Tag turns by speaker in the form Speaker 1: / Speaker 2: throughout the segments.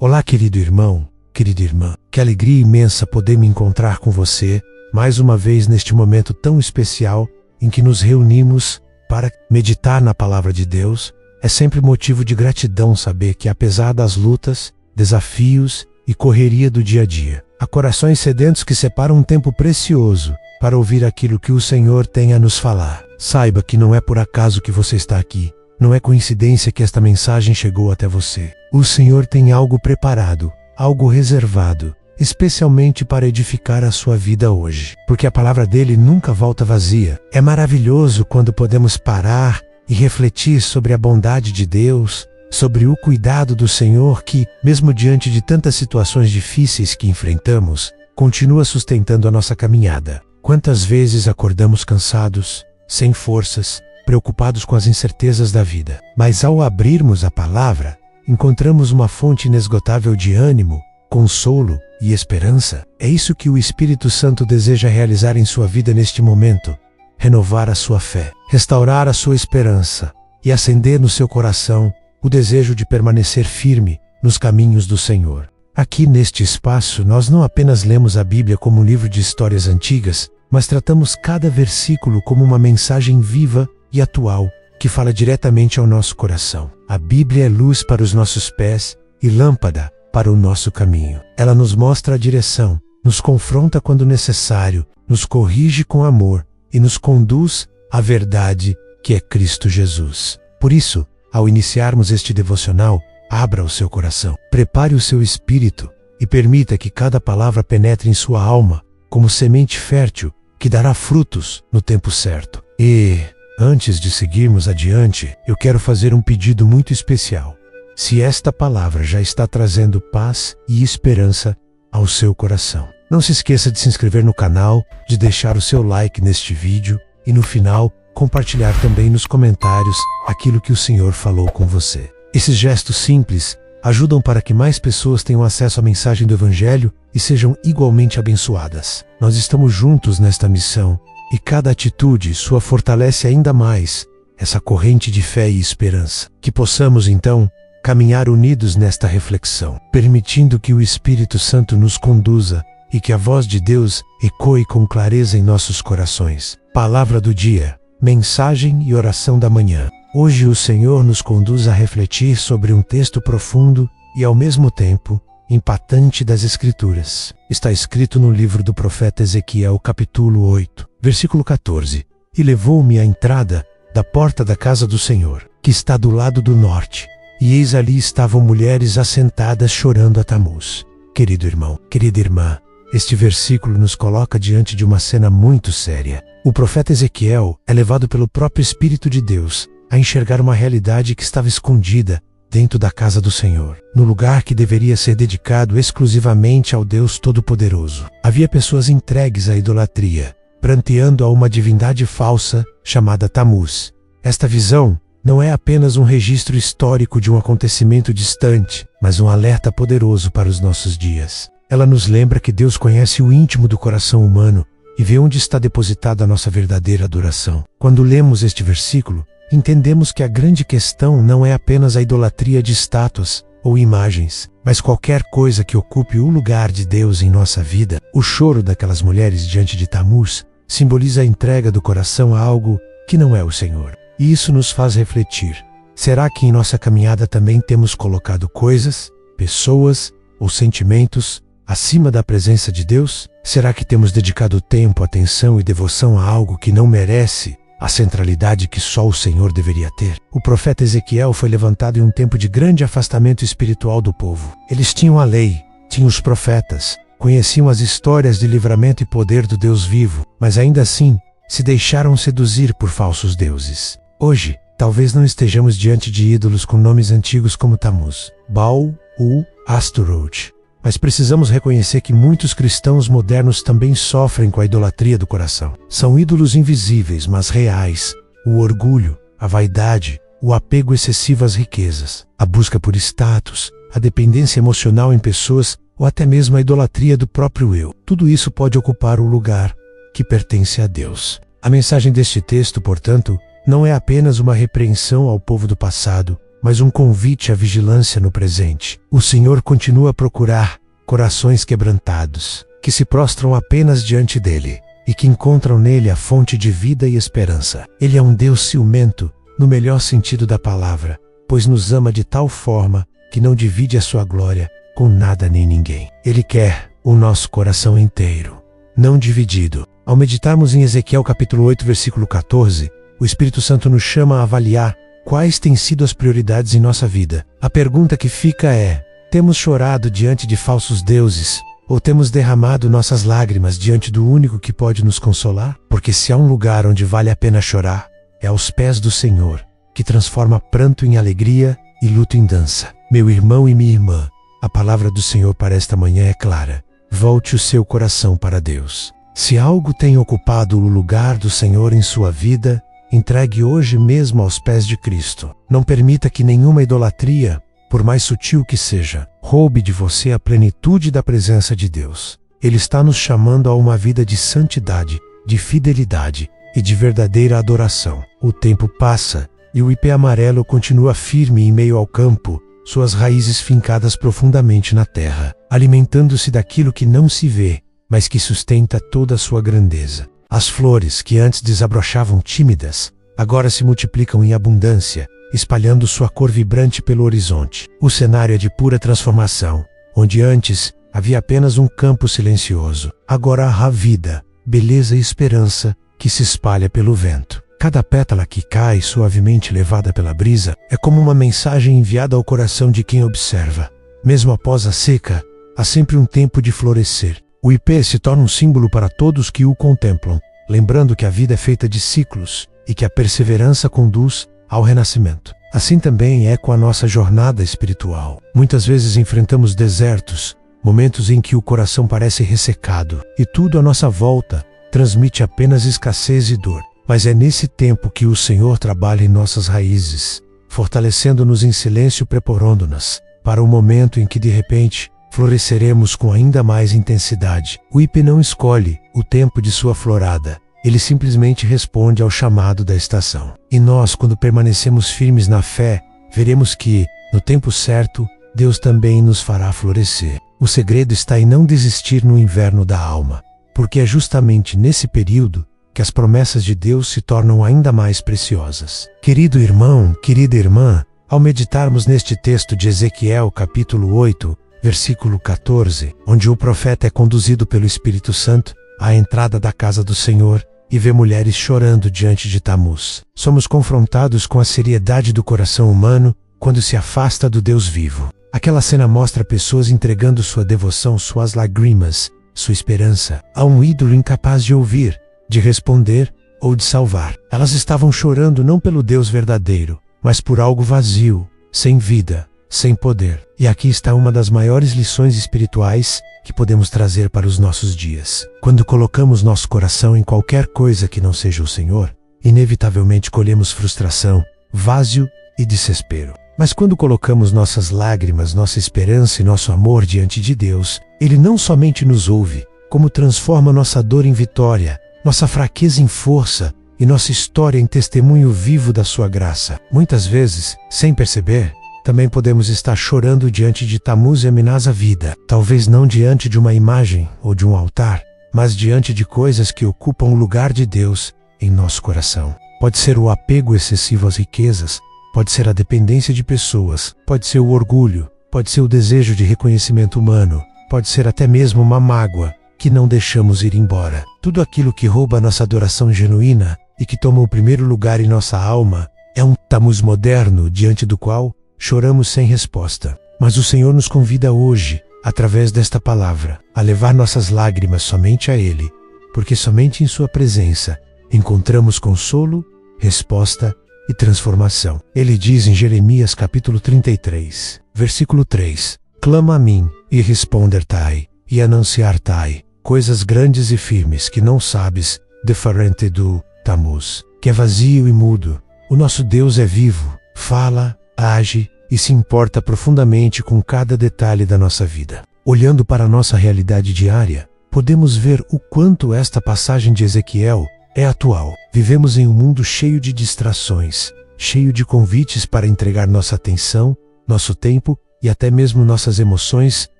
Speaker 1: Olá, querido irmão, querida irmã. Que alegria imensa poder me encontrar com você mais uma vez neste momento tão especial em que nos reunimos para meditar na palavra de Deus. É sempre motivo de gratidão saber que, apesar das lutas, desafios e correria do dia a dia, há corações sedentos que separam um tempo precioso para ouvir aquilo que o Senhor tem a nos falar. Saiba que não é por acaso que você está aqui. Não é coincidência que esta mensagem chegou até você. O Senhor tem algo preparado, algo reservado, especialmente para edificar a sua vida hoje. Porque a palavra dele nunca volta vazia. É maravilhoso quando podemos parar e refletir sobre a bondade de Deus, sobre o cuidado do Senhor que, mesmo diante de tantas situações difíceis que enfrentamos, continua sustentando a nossa caminhada. Quantas vezes acordamos cansados, sem forças, preocupados com as incertezas da vida. Mas ao abrirmos a palavra, encontramos uma fonte inesgotável de ânimo, consolo e esperança. É isso que o Espírito Santo deseja realizar em sua vida neste momento. Renovar a sua fé, restaurar a sua esperança e acender no seu coração o desejo de permanecer firme nos caminhos do Senhor. Aqui neste espaço, nós não apenas lemos a Bíblia como um livro de histórias antigas, mas tratamos cada versículo como uma mensagem viva e atual, que fala diretamente ao nosso coração. A Bíblia é luz para os nossos pés e lâmpada para o nosso caminho. Ela nos mostra a direção, nos confronta quando necessário, nos corrige com amor e nos conduz à verdade que é Cristo Jesus. Por isso, ao iniciarmos este devocional, abra o seu coração, prepare o seu espírito e permita que cada palavra penetre em sua alma como semente fértil que dará frutos no tempo certo. E antes de seguirmos adiante, eu quero fazer um pedido muito especial. Se esta palavra já está trazendo paz e esperança ao seu coração, não se esqueça de se inscrever no canal, de deixar o seu like neste vídeo e no final, compartilhar também nos comentários aquilo que o Senhor falou com você. Esses gestos simples ajudam para que mais pessoas tenham acesso à mensagem do Evangelho e sejam igualmente abençoadas. Nós estamos juntos nesta missão e cada atitude sua fortalece ainda mais essa corrente de fé e esperança. Que possamos, então, caminhar unidos nesta reflexão, permitindo que o Espírito Santo nos conduza e que a voz de Deus ecoe com clareza em nossos corações. Palavra do dia, mensagem e oração da manhã. Hoje o Senhor nos conduz a refletir sobre um texto profundo e, ao mesmo tempo, impactante das Escrituras. Está escrito no livro do profeta Ezequiel, capítulo 8, versículo 14. E levou-me à entrada da porta da casa do Senhor, que está do lado do norte, e eis ali estavam mulheres assentadas chorando a Tamuz. Querido irmão, querida irmã, este versículo nos coloca diante de uma cena muito séria. O profeta Ezequiel é levado pelo próprio Espírito de Deus a enxergar uma realidade que estava escondida dentro da casa do Senhor, no lugar que deveria ser dedicado exclusivamente ao Deus Todo-Poderoso. Havia pessoas entregues à idolatria, pranteando a uma divindade falsa chamada Tamuz. Esta visão não é apenas um registro histórico de um acontecimento distante, mas um alerta poderoso para os nossos dias. Ela nos lembra que Deus conhece o íntimo do coração humano e vê onde está depositada a nossa verdadeira adoração. Quando lemos este versículo, entendemos que a grande questão não é apenas a idolatria de estátuas ou imagens, mas qualquer coisa que ocupe o lugar de Deus em nossa vida. O choro daquelas mulheres diante de Tamuz simboliza a entrega do coração a algo que não é o Senhor. E isso nos faz refletir. Será que em nossa caminhada também temos colocado coisas, pessoas ou sentimentos acima da presença de Deus? Será que temos dedicado tempo, atenção e devoção a algo que não merece a centralidade que só o Senhor deveria ter? O profeta Ezequiel foi levantado em um tempo de grande afastamento espiritual do povo. Eles tinham a lei, tinham os profetas, conheciam as histórias de livramento e poder do Deus vivo, mas ainda assim se deixaram seduzir por falsos deuses. Hoje, talvez não estejamos diante de ídolos com nomes antigos como Tamuz, Baal ou Astaroth, mas precisamos reconhecer que muitos cristãos modernos também sofrem com a idolatria do coração. São ídolos invisíveis, mas reais: o orgulho, a vaidade, o apego excessivo às riquezas, a busca por status, a dependência emocional em pessoas ou até mesmo a idolatria do próprio eu. Tudo isso pode ocupar o lugar que pertence a Deus. A mensagem deste texto, portanto, não é apenas uma repreensão ao povo do passado, mas um convite à vigilância no presente. O Senhor continua a procurar corações quebrantados, que se prostram apenas diante dele e que encontram nele a fonte de vida e esperança. Ele é um Deus ciumento, no melhor sentido da palavra, pois nos ama de tal forma que não divide a sua glória com nada nem ninguém. Ele quer o nosso coração inteiro, não dividido. Ao meditarmos em Ezequiel capítulo 8, versículo 14, o Espírito Santo nos chama a avaliar quais têm sido as prioridades em nossa vida. A pergunta que fica é: temos chorado diante de falsos deuses? Ou temos derramado nossas lágrimas diante do único que pode nos consolar? Porque se há um lugar onde vale a pena chorar, é aos pés do Senhor, que transforma pranto em alegria e luto em dança. Meu irmão e minha irmã, a palavra do Senhor para esta manhã é clara. Volte o seu coração para Deus. Se algo tem ocupado o lugar do Senhor em sua vida, entregue hoje mesmo aos pés de Cristo. Não permita que nenhuma idolatria, por mais sutil que seja, roube de você a plenitude da presença de Deus. Ele está nos chamando a uma vida de santidade, de fidelidade e de verdadeira adoração. O tempo passa e o ipê amarelo continua firme em meio ao campo, suas raízes fincadas profundamente na terra, alimentando-se daquilo que não se vê, mas que sustenta toda a sua grandeza. As flores que antes desabrochavam tímidas, agora se multiplicam em abundância, espalhando sua cor vibrante pelo horizonte. O cenário é de pura transformação. Onde antes havia apenas um campo silencioso, agora há vida, beleza e esperança que se espalha pelo vento. Cada pétala que cai, suavemente levada pela brisa, é como uma mensagem enviada ao coração de quem observa. Mesmo após a seca, há sempre um tempo de florescer. O ipê se torna um símbolo para todos que o contemplam, lembrando que a vida é feita de ciclos e que a perseverança conduz ao renascimento. Assim também é com a nossa jornada espiritual. Muitas vezes enfrentamos desertos, momentos em que o coração parece ressecado e tudo à nossa volta transmite apenas escassez e dor. Mas é nesse tempo que o Senhor trabalha em nossas raízes, fortalecendo-nos em silêncio, preparando-nos para o momento em que de repente floresceremos com ainda mais intensidade. O ipê não escolhe o tempo de sua florada. Ele simplesmente responde ao chamado da estação. E nós, quando permanecemos firmes na fé, veremos que, no tempo certo, Deus também nos fará florescer. O segredo está em não desistir no inverno da alma, porque é justamente nesse período que as promessas de Deus se tornam ainda mais preciosas. Querido irmão, querida irmã, ao meditarmos neste texto de Ezequiel capítulo 8, versículo 14, onde o profeta é conduzido pelo Espírito Santo à entrada da casa do Senhor e vê mulheres chorando diante de Tamuz, somos confrontados com a seriedade do coração humano quando se afasta do Deus vivo. Aquela cena mostra pessoas entregando sua devoção, suas lágrimas, sua esperança, a um ídolo incapaz de ouvir, de responder ou de salvar. Elas estavam chorando não pelo Deus verdadeiro, mas por algo vazio, sem vida, sem poder. E aqui está uma das maiores lições espirituais que podemos trazer para os nossos dias. Quando colocamos nosso coração em qualquer coisa que não seja o Senhor, inevitavelmente colhemos frustração, vazio e desespero. Mas quando colocamos nossas lágrimas, nossa esperança e nosso amor diante de Deus, Ele não somente nos ouve, como transforma nossa dor em vitória, nossa fraqueza em força e nossa história em testemunho vivo da sua graça. Muitas vezes, sem perceber, também podemos estar chorando diante de Tamuz e Amenaz a vida. Talvez não diante de uma imagem ou de um altar, mas diante de coisas que ocupam o lugar de Deus em nosso coração. Pode ser o apego excessivo às riquezas, pode ser a dependência de pessoas, pode ser o orgulho, pode ser o desejo de reconhecimento humano, pode ser até mesmo uma mágoa que não deixamos ir embora. Tudo aquilo que rouba nossa adoração genuína e que toma o primeiro lugar em nossa alma é um Tamuz moderno diante do qual choramos sem resposta. Mas o Senhor nos convida hoje, através desta palavra, a levar nossas lágrimas somente a Ele, porque somente em Sua presença encontramos consolo, resposta e transformação. Ele diz em Jeremias capítulo 33, versículo 3, clama a mim, e responder-tai, e anunciar-tai, coisas grandes e firmes que não sabes, diferente do Tamuz, que é vazio e mudo. O nosso Deus é vivo, fala, age e se importa profundamente com cada detalhe da nossa vida. Olhando para a nossa realidade diária, podemos ver o quanto esta passagem de Ezequiel é atual. Vivemos em um mundo cheio de distrações, cheio de convites para entregar nossa atenção, nosso tempo e até mesmo nossas emoções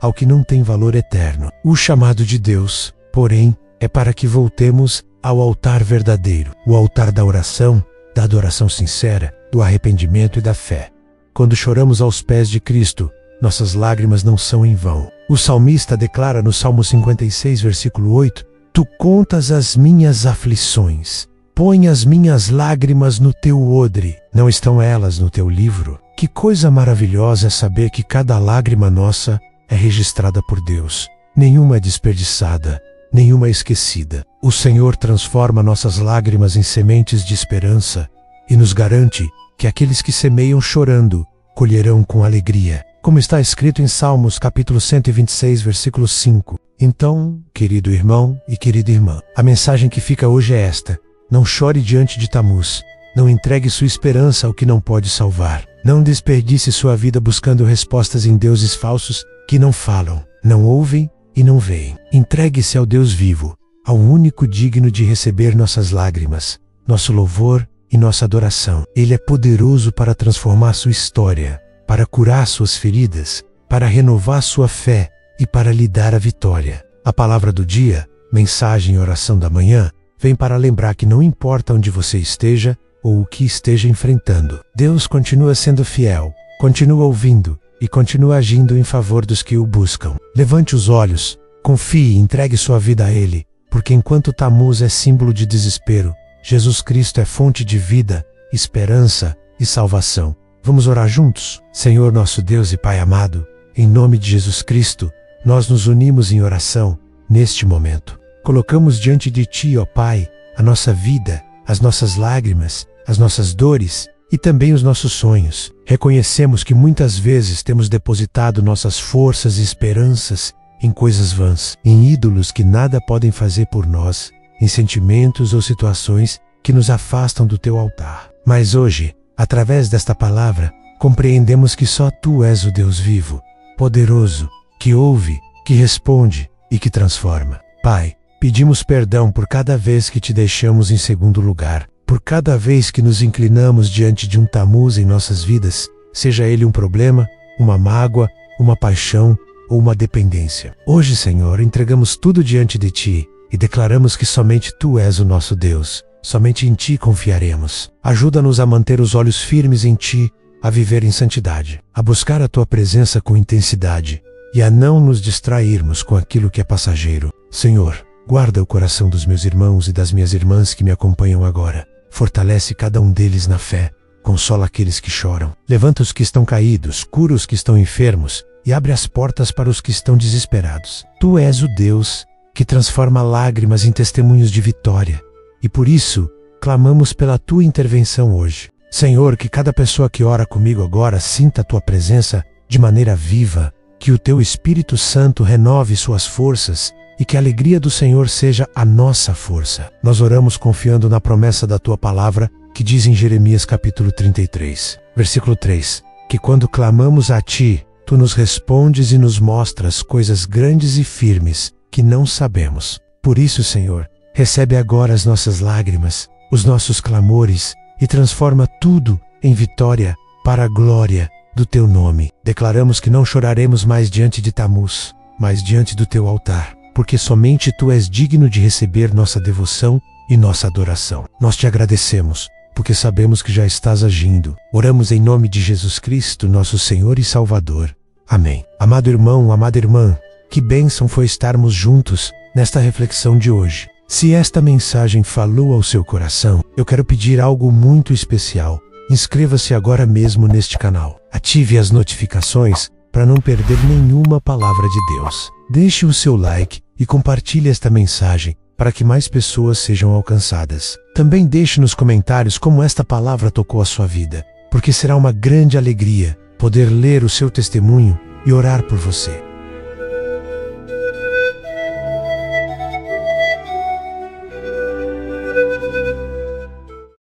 Speaker 1: ao que não tem valor eterno. O chamado de Deus, porém, é para que voltemos ao altar verdadeiro, o altar da oração, da adoração sincera, do arrependimento e da fé. Quando choramos aos pés de Cristo, nossas lágrimas não são em vão. O salmista declara no Salmo 56, versículo 8: Tu contas as minhas aflições, põe as minhas lágrimas no teu odre. Não estão elas no teu livro? Que coisa maravilhosa é saber que cada lágrima nossa é registrada por Deus. Nenhuma é desperdiçada, nenhuma é esquecida. O Senhor transforma nossas lágrimas em sementes de esperança e nos garante que aqueles que semeiam chorando colherão com alegria. Como está escrito em Salmos capítulo 126, versículo 5. Então, querido irmão e querida irmã, a mensagem que fica hoje é esta: não chore diante de Tamuz, não entregue sua esperança ao que não pode salvar. Não desperdice sua vida buscando respostas em deuses falsos que não falam, não ouvem e não veem. Entregue-se ao Deus vivo, ao único digno de receber nossas lágrimas, nosso louvor e nossa adoração. Ele é poderoso para transformar sua história, para curar suas feridas, para renovar sua fé e para lhe dar a vitória. A palavra do dia, mensagem e oração da manhã, vem para lembrar que não importa onde você esteja ou o que esteja enfrentando, Deus continua sendo fiel, continua ouvindo e continua agindo em favor dos que o buscam. Levante os olhos, confie e entregue sua vida a Ele, porque enquanto Tamuz é símbolo de desespero, Jesus Cristo é fonte de vida, esperança e salvação. Vamos orar juntos? Senhor nosso Deus e Pai amado, em nome de Jesus Cristo, nós nos unimos em oração neste momento. Colocamos diante de Ti, ó Pai, a nossa vida, as nossas lágrimas, as nossas dores e também os nossos sonhos. Reconhecemos que muitas vezes temos depositado nossas forças e esperanças em coisas vãs, em ídolos que nada podem fazer por nós, em sentimentos ou situações que nos afastam do Teu altar. Mas hoje, através desta palavra, compreendemos que só Tu és o Deus vivo, poderoso, que ouve, que responde e que transforma. Pai, pedimos perdão por cada vez que Te deixamos em segundo lugar, por cada vez que nos inclinamos diante de um Tamuz em nossas vidas, seja ele um problema, uma mágoa, uma paixão ou uma dependência. Hoje, Senhor, entregamos tudo diante de Ti e declaramos que somente Tu és o nosso Deus. Somente em Ti confiaremos. Ajuda-nos a manter os olhos firmes em Ti, a viver em santidade, a buscar a Tua presença com intensidade e a não nos distrairmos com aquilo que é passageiro. Senhor, guarda o coração dos meus irmãos e das minhas irmãs que me acompanham agora. Fortalece cada um deles na fé, consola aqueles que choram. Levanta os que estão caídos, cura os que estão enfermos e abre as portas para os que estão desesperados. Tu és o Deus que transforma lágrimas em testemunhos de vitória. E por isso, clamamos pela Tua intervenção hoje. Senhor, que cada pessoa que ora comigo agora sinta a Tua presença de maneira viva, que o Teu Espírito Santo renove suas forças e que a alegria do Senhor seja a nossa força. Nós oramos confiando na promessa da Tua palavra, que diz em Jeremias capítulo 33, versículo 3, que quando clamamos a Ti, Tu nos respondes e nos mostras coisas grandes e firmes que não sabemos. Por isso, Senhor, recebe agora as nossas lágrimas, os nossos clamores e transforma tudo em vitória para a glória do Teu nome. Declaramos que não choraremos mais diante de Tamuz, mas diante do Teu altar, porque somente Tu és digno de receber nossa devoção e nossa adoração. Nós Te agradecemos, porque sabemos que já estás agindo. Oramos em nome de Jesus Cristo, nosso Senhor e Salvador. Amém. Amado irmão, amada irmã, que bênção foi estarmos juntos nesta reflexão de hoje. Se esta mensagem falou ao seu coração, eu quero pedir algo muito especial. Inscreva-se agora mesmo neste canal. Ative as notificações para não perder nenhuma palavra de Deus. Deixe o seu like e compartilhe esta mensagem para que mais pessoas sejam alcançadas. Também deixe nos comentários como esta palavra tocou a sua vida, porque será uma grande alegria poder ler o seu testemunho e orar por você.